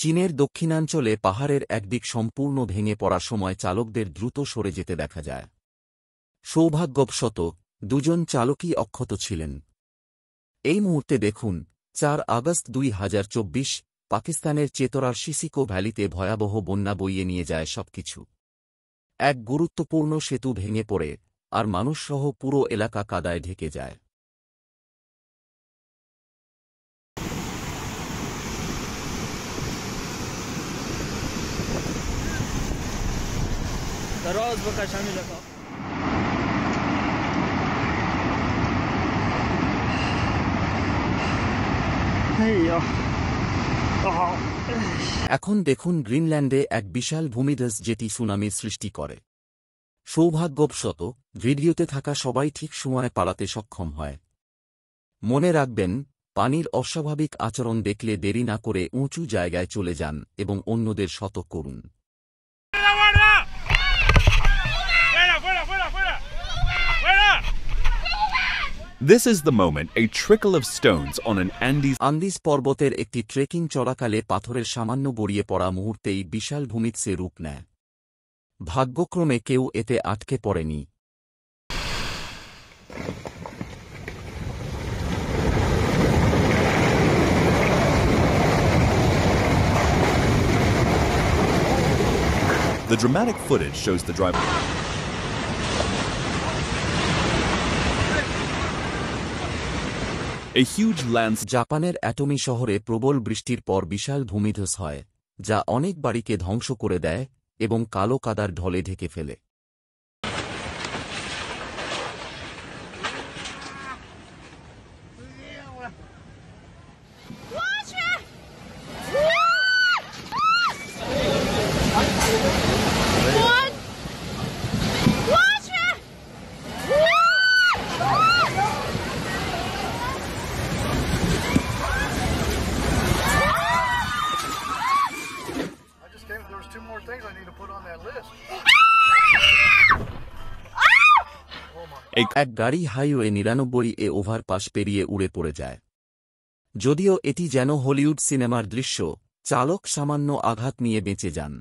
চীনের দক্ষিণাঞ্চলে পাহাড়ের একদিক সম্পূর্ণ ভেঙে পড়ার সময় চালকদের দ্রুত সরে যেতে দেখা যায়। সৌভাগ্যবশত দুজন চালকই অক্ষত ছিলেন। এই মুহূর্তে দেখুন ৪ আগস্ট ২০২৪ পাকিস্তানের চেতরার সিসিকো ভ্যালিতে ভয়াবহ বন্যা বইয়ে নিয়ে যায় সবকিছু। এক গুরুত্বপূর্ণ সেতু ভেঙে পড়ে আর মানুষসহ পুরো এলাকা কাদায় ঢেকে যায়। এখন দেখুন গ্রিনল্যান্ডে এক বিশাল ভূমিধস যেটি সুনামির সৃষ্টি করে। সৌভাগ্যবশত ভিডিওতে থাকা সবাই ঠিক সময়ে পালাতে সক্ষম হয়। মনে রাখবেন, পানির অস্বাভাবিক আচরণ দেখলে দেরি না করে উঁচু জায়গায় চলে যান এবং অন্যদের সতর্ক করুন। This is the moment a trickle of stones on an Andes পর্বতের একটি ট্রেকিং চলাকালে পাথরের সামান্য গড়িয়ে পড়া মুহূর্তেই বিশাল ভূমিধসে রূপ নেয়। ভাগ্যক্রমে কেউ এতে আটকে পড়েনি। The dramatic footage shows the driver. A huge জাপানের অ্যাটমি শহরে প্রবল বৃষ্টির পর বিশাল ভূমিধস হয়, যা অনেক বাড়িকে ধ্বংস করে দেয় এবং কালো কাদার ঢলে ঢেকে ফেলে। এক গাড়ি হাইওয়ে ৯৯ ওভারপাস পেরিয়ে উড়ে পড়ে যায়। যদিও এটি যেন হলিউড সিনেমার দৃশ্য, চালক সামান্য আঘাত নিয়ে বেঁচে যান।